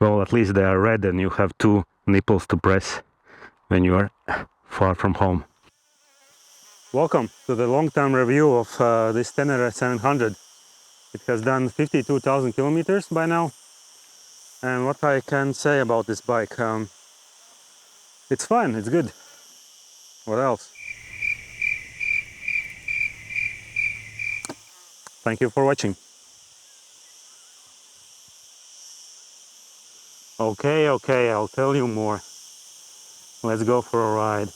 Well, at least they are red and you have two nipples to press when you are far from home. Welcome to the long-term review of this Tenere 700. It has done 52,000 kilometers by now. And what I can say about this bike, it's fine, it's good. What else? Thank you for watching. Okay, I'll tell you more. Let's go for a ride.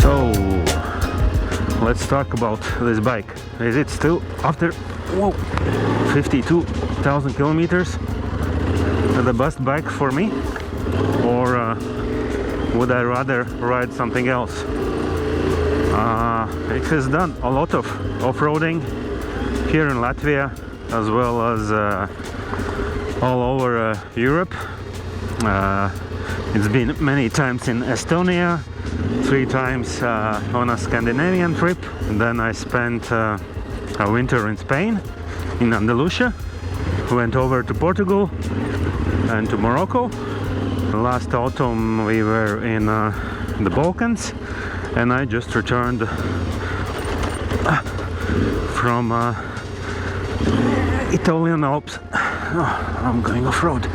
So, let's talk about this bike. Is it still after 52,000 kilometers the best bike for me, or would I rather ride something else? It has done a lot of off-roading here in Latvia as well as all over Europe. It's been many times in Estonia, 3 times on a Scandinavian trip, and then I spent a winter in Spain, in Andalusia, went over to Portugal and to Morocco. Last autumn we were in the Balkans, and I just returned from Italian Alps. I'm going off-road.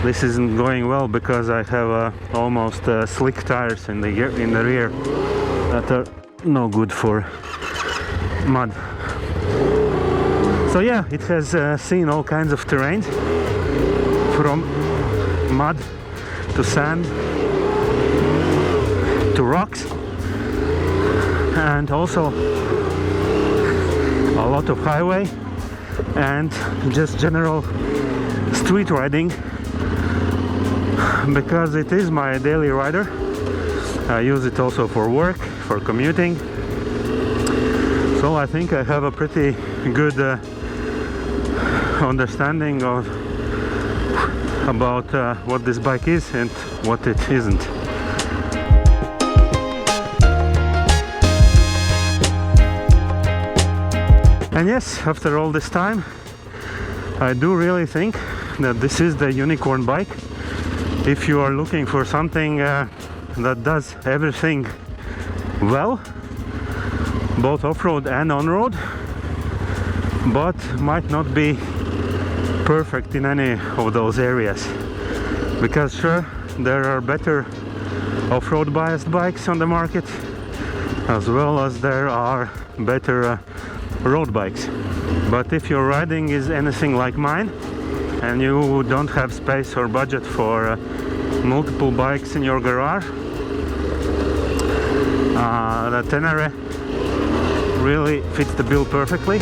This isn't going well because I have almost slick tires in the rear that are no good for mud. So yeah, it has seen all kinds of terrain, from mud to sand to rocks, and also a lot of highway and just general street riding, because it is my daily rider. I use it also for work, for commuting, so I think I have a pretty good understanding about what this bike is and what it isn't. And yes, after all this time, I do really think that this is the unicorn bike. If you are looking for something that does everything well, both off-road and on-road, but might not be perfect in any of those areas, because sure, there are better off-road biased bikes on the market, as well as there are better road bikes. But if your riding is anything like mine and you don't have space or budget for multiple bikes in your garage, the Tenere really fits the bill perfectly.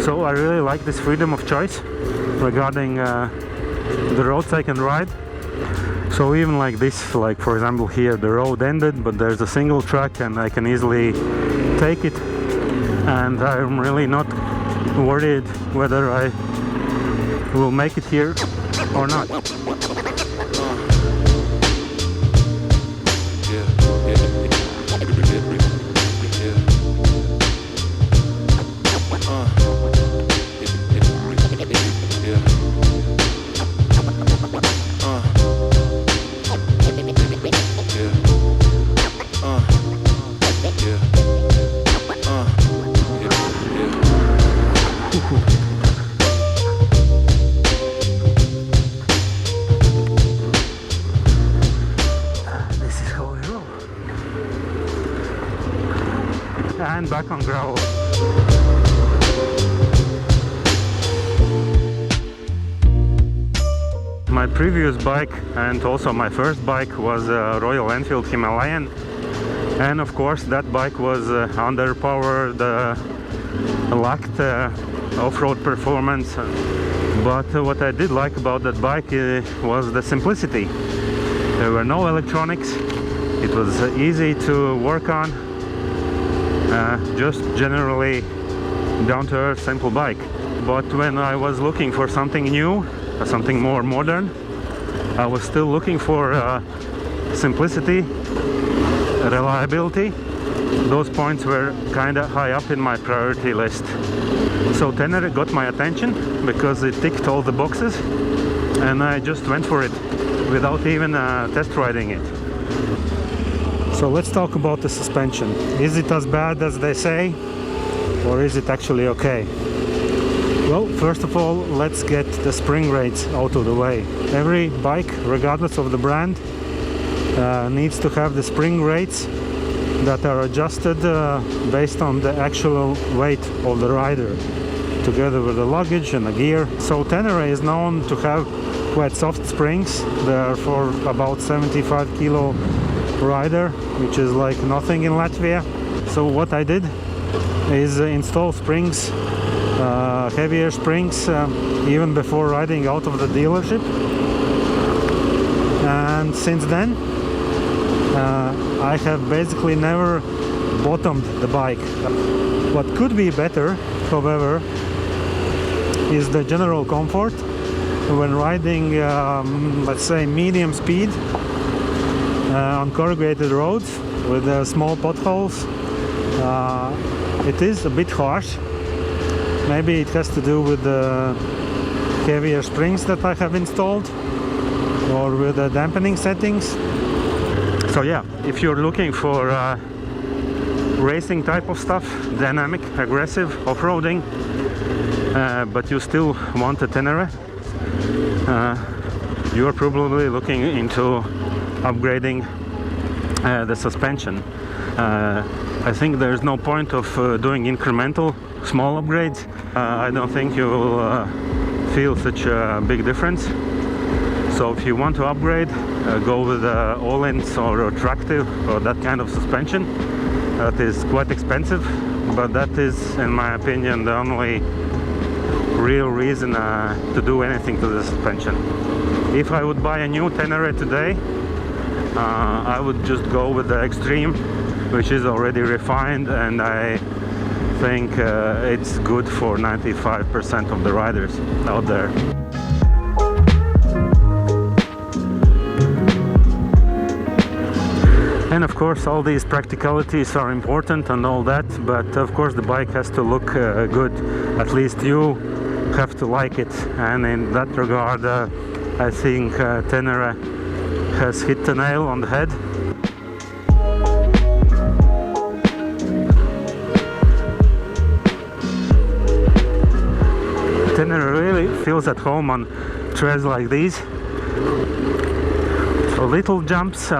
So I really like this freedom of choice regarding the roads I can ride. So even like this, like for example here, the road ended, but there's a single track and I can easily take it, and I'm really not worried whether I will make it here or not. And back on gravel. My previous bike and also my first bike was a Royal Enfield Himalayan, and of course that bike was underpowered, lacked off-road performance, but what I did like about that bike was the simplicity. There were no electronics, it was easy to work on, just generally down-to-earth simple bike. But when I was looking for something new, something more modern, I was still looking for simplicity, reliability. Those points were kind of high up in my priority list. So Tenere got my attention because it ticked all the boxes, and I just went for it without even test riding it. So let's talk about the suspension. Is it as bad as they say, or is it actually okay? Well, first of all, let's get the spring rates out of the way. Every bike, regardless of the brand, needs to have the spring rates that are adjusted based on the actual weight of the rider, together with the luggage and the gear. So Tenere is known to have quite soft springs. They are for about 75 kilo rider, which is like nothing in Latvia. So what I did is install springs, heavier springs, even before riding out of the dealership. And since then I have basically never bottomed the bike. What could be better, however, is the general comfort when riding, let's say, medium speed on corrugated roads with small potholes. It is a bit harsh. Maybe it has to do with the heavier springs that I have installed, or with the dampening settings. So yeah, if you're looking for racing type of stuff, dynamic, aggressive, off-roading, but you still want a Tenere, you're probably looking into upgrading the suspension. I think there's no point of doing incremental small upgrades. I don't think you will feel such a big difference. So if you want to upgrade, go with all-ins or tractive or that kind of suspension. That is quite expensive, but that is, in my opinion, the only real reason to do anything to the suspension. If I would buy a new Tenere today, I would just go with the Extreme, which is already refined, and I think it's good for 95% of the riders out there. And of course all these practicalities are important and all that, but of course the bike has to look good. At least you have to like it, and in that regard I think Tenere has hit the nail on the head. Tenere really feels at home on trails like these. So little jumps,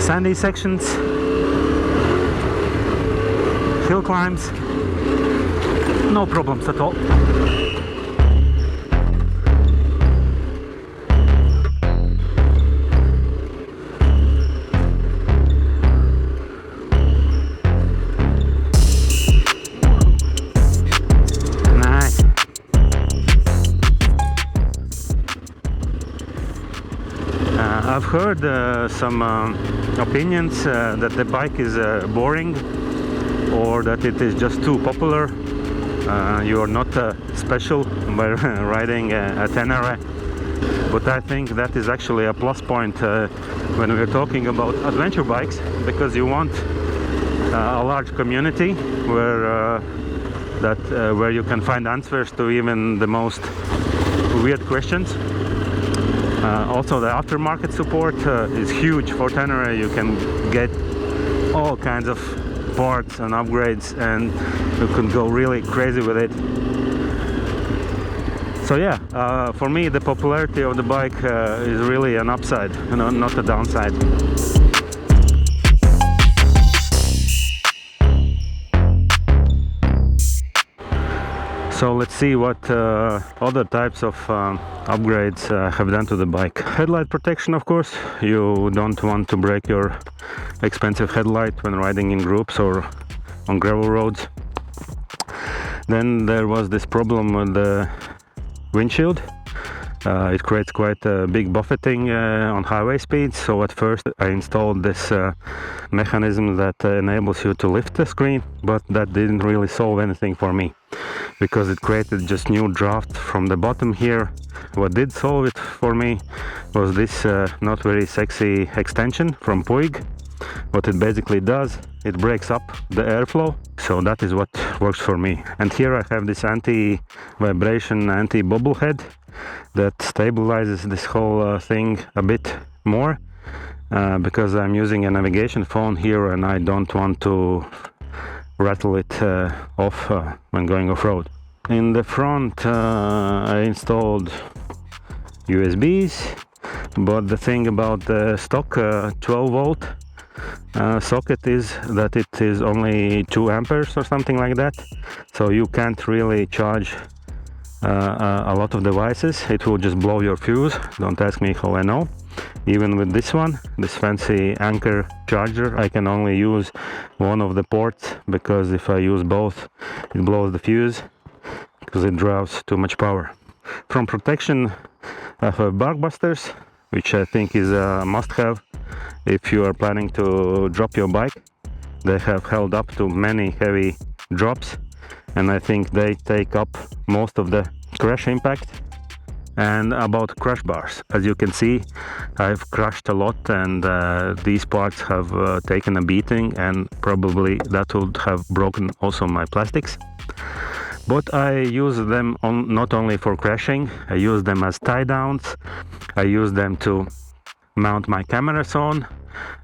sandy sections, hill climbs, no problems at all. Nice. I've heard some opinions that the bike is boring, or that it is just too popular. You are not special by riding a Tenere, but I think that is actually a plus point when we're talking about adventure bikes, because you want a large community where where you can find answers to even the most weird questions. Also the aftermarket support is huge for Tenere. You can get all kinds of parts and upgrades, and you can go really crazy with it. So yeah, for me the popularity of the bike is really an upside, not a downside. So let's see what other types of upgrades have done to the bike. Headlight protection, of course. You don't want to break your expensive headlight when riding in groups or on gravel roads. Then there was this problem with the windshield. It creates quite a big buffeting on highway speeds. So at first I installed this mechanism that enables you to lift the screen, but that didn't really solve anything for me because it created just new draft from the bottom here. What did solve it for me was this not very sexy extension from Puig. What it basically does, it breaks up the airflow, so that is what works for me. And here I have this anti-vibration, anti-bubble head that stabilizes this whole thing a bit more because I'm using a navigation phone here and I don't want to rattle it off when going off-road. In the front I installed USBs, but the thing about the stock 12-volt socket is that it is only 2 amperes or something like that, so you can't really charge a lot of devices. It will just blow your fuse. Don't ask me how I know. Even with this one, this fancy Anker charger, I can only use one of the ports because if I use both it blows the fuse because it draws too much power. From protection I have bark busters, which I think is a must-have if you are planning to drop your bike. They have held up to many heavy drops and I think they take up most of the crash impact. And about crash bars, as you can see, I've crashed a lot and these parts have taken a beating, and probably that would have broken also my plastics. But I use them not only for crashing, I use them as tie downs, I use them to mount my cameras on,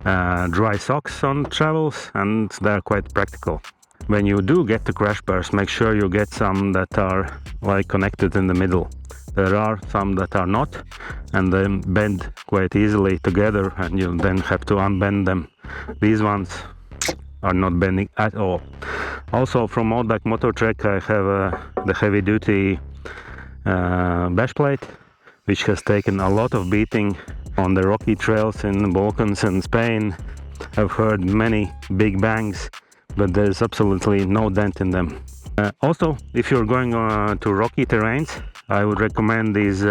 dry socks on travels, and they're quite practical. When you do get the crash bars, make sure you get some that are like connected in the middle. There are some that are not, and they bend quite easily together and you then have to unbend them. These ones are not bending at all. Also from Outback Motor Trek I have the heavy duty bash plate, which has taken a lot of beating on the rocky trails in the Balkans and Spain. I've heard many big bangs, but there's absolutely no dent in them. Also, if you're going to rocky terrains, I would recommend these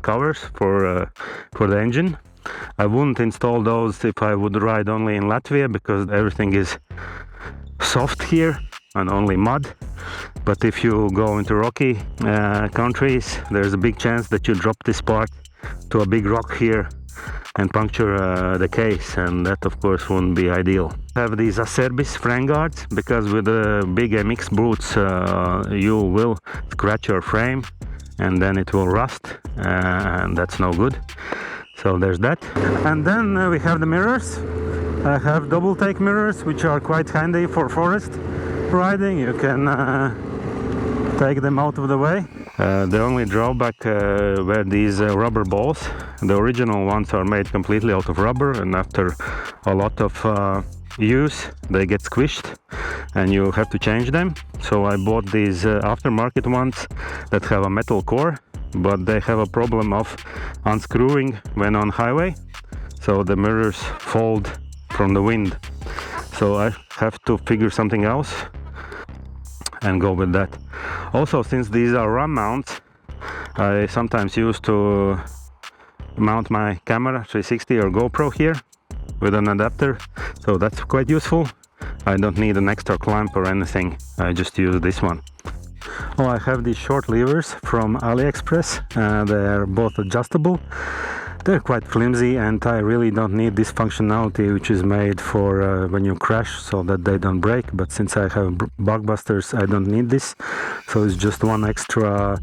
covers for the engine. I wouldn't install those if I would ride only in Latvia because everything is soft here and only mud. But if you go into rocky countries, there's a big chance that you drop this part to a big rock here and puncture the case, and that of course wouldn't be ideal. I have these Acerbis frame guards because with the big MX boots you will scratch your frame and then it will rust, and that's no good. So there's that. And then we have the mirrors. I have double take mirrors, which are quite handy for forest riding. You can take them out of the way. The only drawback were these rubber balls. The original ones are made completely out of rubber, and after a lot of use they get squished and you have to change them. So I bought these aftermarket ones that have a metal core, but they have a problem of unscrewing when on highway, so the mirrors fold from the wind. So I have to figure something else and go with that. Also, since these are RAM mounts, I sometimes use to mount my camera 360 or GoPro here with an adapter, so that's quite useful. I don't need an extra clamp or anything, I just use this one. Oh, I have these short levers from AliExpress. They're both adjustable. They're quite flimsy and I really don't need this functionality, which is made for when you crash so that they don't break, but since I have blockbusters I don't need this, so it's just one extra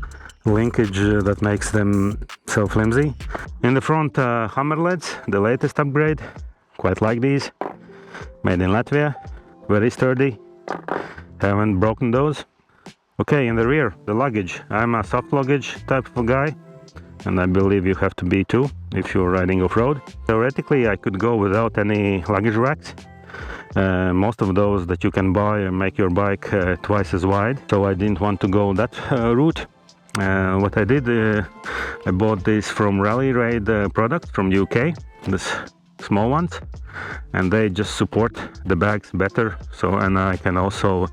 linkage that makes them so flimsy. In the front, hammer leads, the latest upgrade, quite like these, made in Latvia, very sturdy, haven't broken those. Okay, in the rear, the luggage. I'm a soft luggage type of guy, and I believe you have to be too if you're riding off-road. Theoretically I could go without any luggage racks. Most of those that you can buy make your bike twice as wide, so I didn't want to go that route. What I did, I bought this from Rally Raid product from UK, this small ones, and they just support the bags better. So, and I can also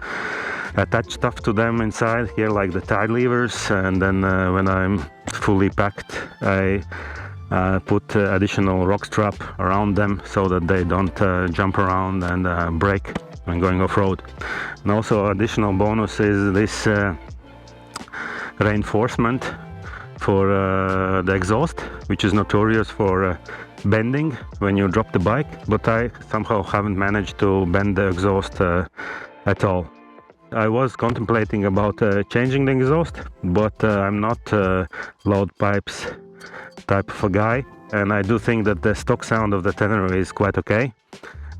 attach stuff to them inside here, like the tide levers, and then when I'm fully packed, I put additional rock strap around them so that they don't jump around and break when going off-road. And also additional bonus is this reinforcement for the exhaust, which is notorious for bending when you drop the bike, but I somehow haven't managed to bend the exhaust at all. I was contemplating about changing the exhaust, but I'm not loud pipes type of a guy, and I do think that the stock sound of the Tenere is quite okay.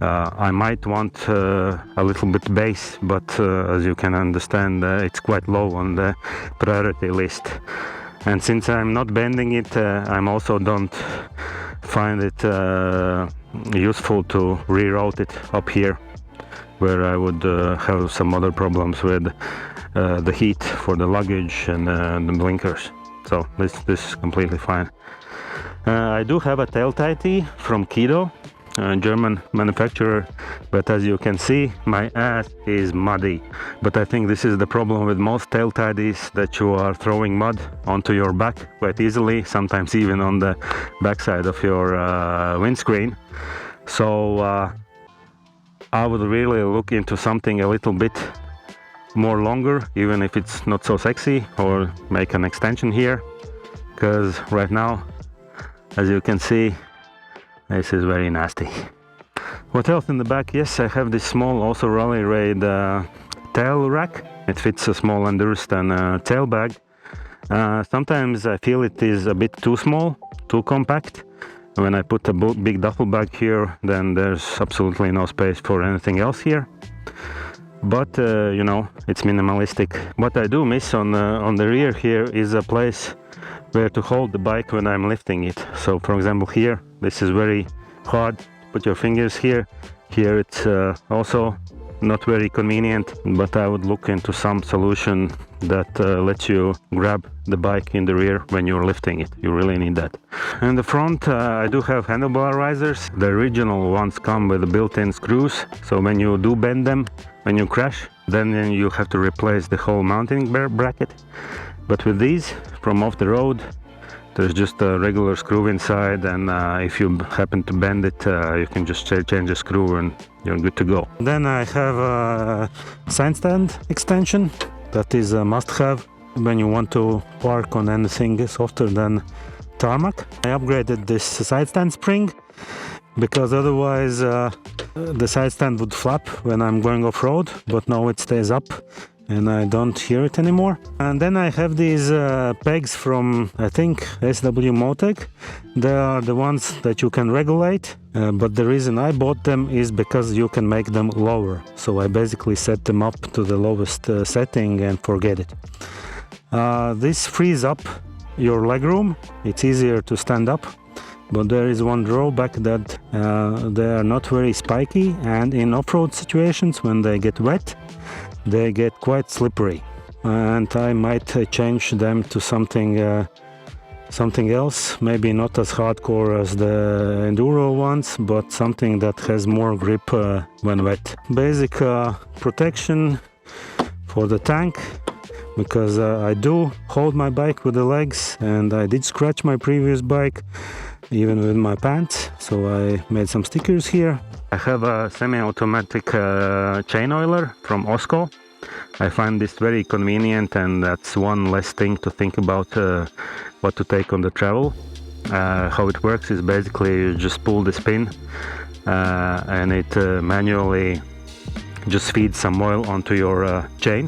I might want a little bit bass, but as you can understand, it's quite low on the priority list. And since I'm not bending it, I'm also don't find it useful to reroute it up here, where I would have some other problems with the heat for the luggage and the blinkers. So this is completely fine. I do have a tail tighty from Kido, a German manufacturer, but as you can see, my ass is muddy. But I think this is the problem with most tail tidies, that you are throwing mud onto your back quite easily, sometimes even on the backside of your windscreen. So I would really look into something a little bit more longer, even if it's not so sexy, or make an extension here, because right now, as you can see, this is very nasty. What else in the back? Yes, I have this small, also Rally Raid tail rack. It fits a small Endurist tail bag. Sometimes I feel it is a bit too small, too compact. When I put a big duffel bag here, then there's absolutely no space for anything else here. But you know, it's minimalistic. What I do miss on the rear here is a place where to hold the bike when I'm lifting it. So for example here, this is very hard to put your fingers here. Here it's also not very convenient, but I would look into some solution that lets you grab the bike in the rear when you're lifting it. You really need that. In the front I do have handlebar risers. The original ones come with built-in screws, so when you do bend them, when you crash, then you have to replace the whole mounting bracket. But with these, from off the road, there's just a regular screw inside, and if you happen to bend it, you can just change the screw and you're good to go. Then I have a side stand extension. That is a must-have when you want to park on anything softer than tarmac. I upgraded this side stand spring, because otherwise the side stand would flap when I'm going off-road, but now it stays up and I don't hear it anymore. And then I have these pegs from, I think, SW Motec. They are the ones that you can regulate, but the reason I bought them is because you can make them lower. So I basically set them up to the lowest setting and forget it. This frees up your legroom. It's easier to stand up, but there is one drawback, that they are not very spiky, and in off-road situations when they get wet, they get quite slippery, and I might change them to something else, maybe not as hardcore as the enduro ones, but something that has more grip when wet. Basic protection for the tank, because I do hold my bike with the legs, and I did scratch my previous bike even with my pants, so I made some stickers here. I have a semi-automatic chain oiler from Osco. I find this very convenient, and that's one less thing to think about what to take on the travel. How it works is basically you just pull the pin and it manually just feeds some oil onto your chain,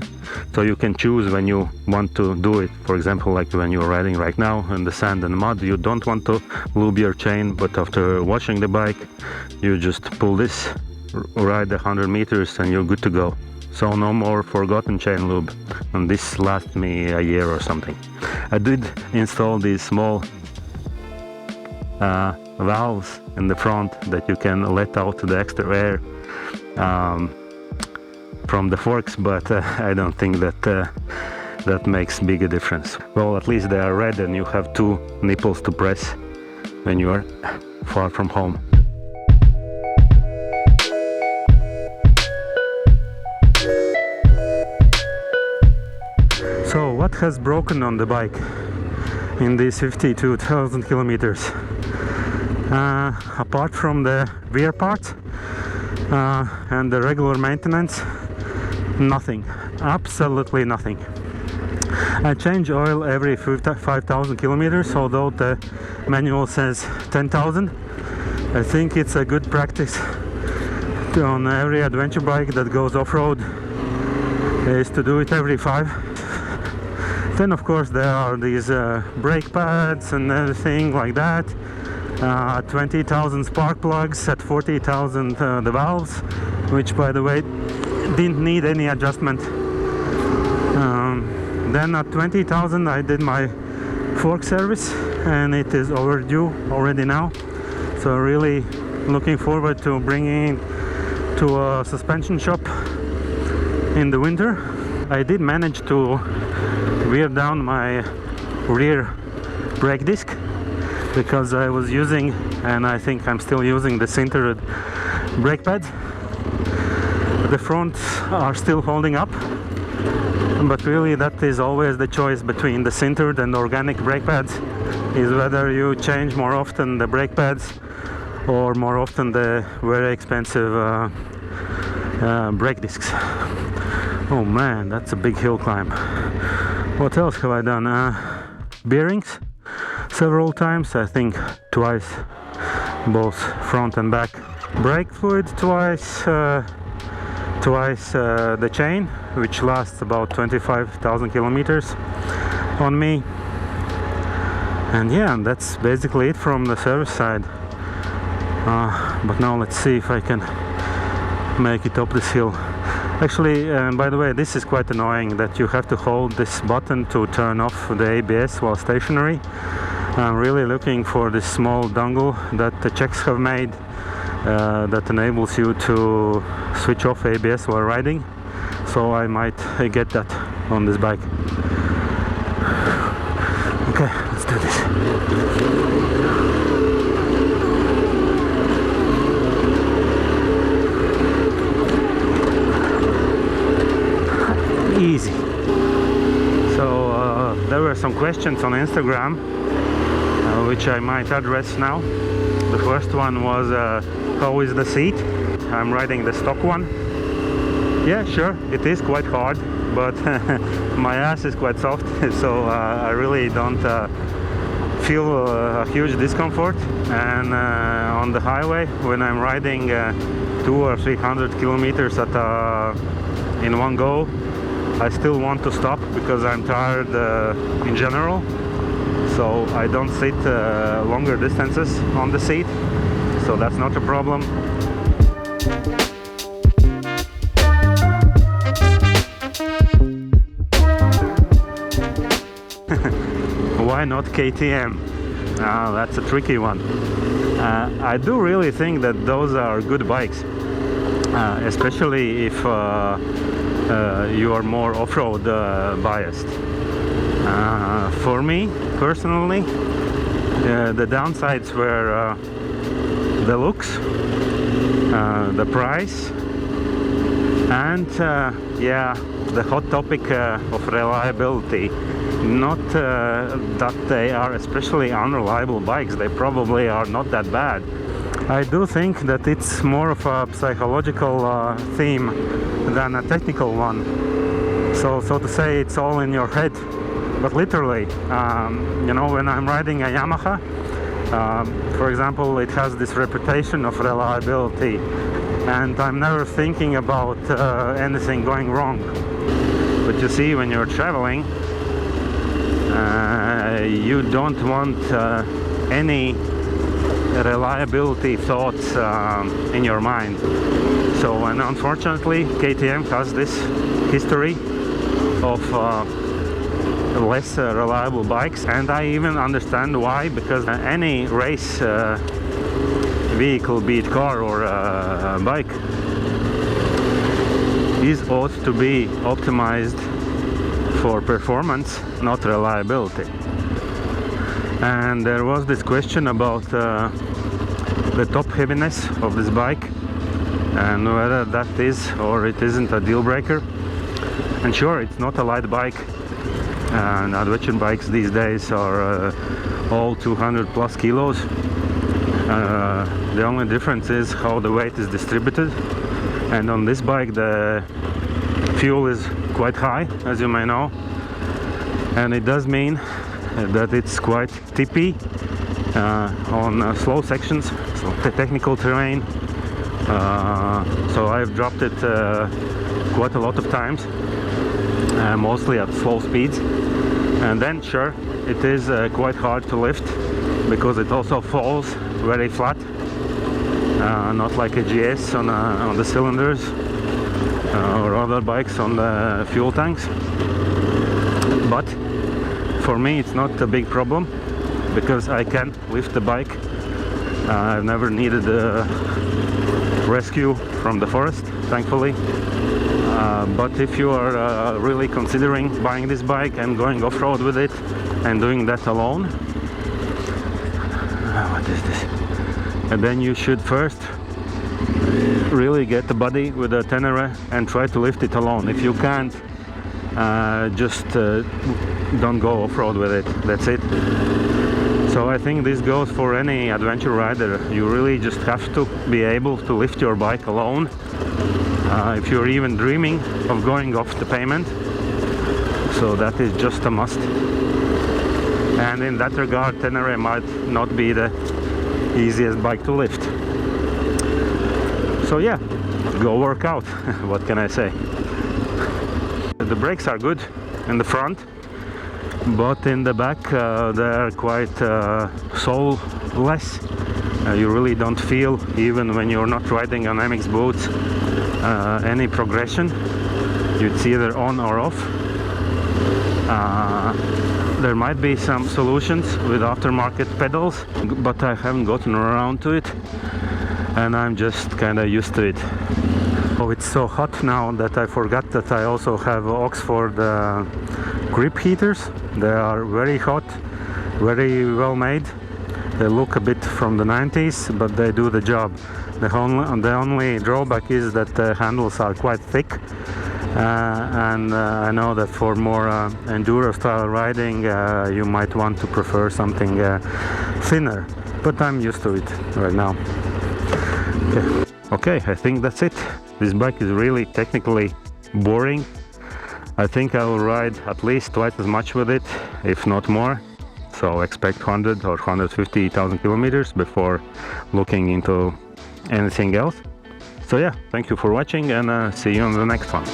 so you can choose when you want to do it. For example, like when you're riding right now in the sand and mud, you don't want to lube your chain, but after washing the bike, you just pull this, ride 100 meters and you're good to go. So no more forgotten chain lube, and this lasts me a year or something. I did install these small valves in the front that you can let out the extra air from the forks, but I don't think that that makes big a difference. Well, at least they are red and you have two nipples to press when you are far from home. So what has broken on the bike in these 52,000 kilometers? Apart from the rear parts and the regular maintenance, nothing, absolutely nothing. I change oil every 5,000 kilometers, although the manual says 10,000. I think it's a good practice on every adventure bike that goes off-road is to do it every 5. Then of course there are these brake pads and everything like that. 20,000 spark plugs, at 40,000 the valves, which by the way didn't need any adjustment. Then at 20,000 I did my fork service, and it is overdue already now. So really looking forward to bringing it to a suspension shop in the winter. I did manage to wear down my rear brake disc, because I was using, and I think I'm still using, the sintered brake pads. The fronts are still holding up, but really that is always the choice between the sintered and organic brake pads, is whether you change more often the brake pads or more often the very expensive brake discs. Oh man, that's a big hill climb. What else have I done? Bearings several times, I think twice, both front and back. Brake fluid twice, the chain, which lasts about 25,000 kilometers on me. And yeah, that's basically it from the service side. But now let's see if I can make it up this hill. Actually, by the way, this is quite annoying that you have to hold this button to turn off the ABS while stationary. I'm really looking for this small dongle that the Czechs have made that enables you to switch off ABS while riding. So I might get that on this bike. Okay, let's do this. Easy. So there were some questions on Instagram which I might address now. The first one was how is the seat? I'm riding the stock one. Yeah, sure, it is quite hard, but my ass is quite soft, so I really don't feel a huge discomfort. And on the highway, when I'm riding 200 or 300 kilometers in one go, I still want to stop because I'm tired in general. So I don't sit longer distances on the seat, so that's not a problem. Why not KTM? That's a tricky one. I do really think that those are good bikes, especially if you are more off-road biased. For me personally, the downsides were the looks, the price, and yeah, the hot topic of reliability. Not that they are especially unreliable bikes, they probably are not that bad. I do think that it's more of a psychological theme than a technical one. So to say, it's all in your head. But literally, you know, when I'm riding a Yamaha, for example, it has this reputation of reliability, and I'm never thinking about anything going wrong. But you see, when you're traveling, you don't want any reliability thoughts in your mind. So, and unfortunately, KTM has this history of less reliable bikes, and I even understand why, because any race vehicle, be it car or bike, is ought to be optimized for performance, not reliability. And there was this question about the top heaviness of this bike and whether that is or it isn't a deal breaker. And sure, it's not a light bike, and adventure bikes these days are all 200 plus kilos. The only difference is how the weight is distributed, and on this bike the fuel is quite high, as you may know, and it does mean that it's quite tippy on slow sections, so the technical terrain. So I've dropped it quite a lot of times, mostly at slow speeds, and then sure, it is quite hard to lift because it also falls very flat, not like a GS on the cylinders or other bikes on the fuel tanks. But for me it's not a big problem because I can lift the bike. I've never needed a rescue from the forest, thankfully. But if you are really considering buying this bike and going off-road with it and doing that alone, what is this? And then you should first really get a buddy with a Tenere and try to lift it alone. If you can't, just don't go off-road with it. That's it. So I think this goes for any adventure rider. You really just have to be able to lift your bike alone. If you're even dreaming of going off the pavement, so that is just a must. And in that regard, Tenere might not be the easiest bike to lift. So yeah, go work out. What can I say? The brakes are good in the front, but in the back they are quite sole-less. You really don't feel, even when you're not riding on MX boots, any progression. It's either on or off. There might be some solutions with aftermarket pedals, but I haven't gotten around to it, and I'm just kind of used to it. Oh, it's so hot now that I forgot that I also have Oxford grip heaters. They are very hot, very well made. They look a bit from the 90s, but they do the job. The only drawback is that the handles are quite thick, and I know that for more enduro style riding you might want to prefer something thinner, but I'm used to it right now. Okay, I think that's it. This bike is really technically boring. I think I will ride at least twice as much with it, if not more. So expect 100 or 150,000 kilometers before looking into anything else. So yeah, thank you for watching, and see you on the next one.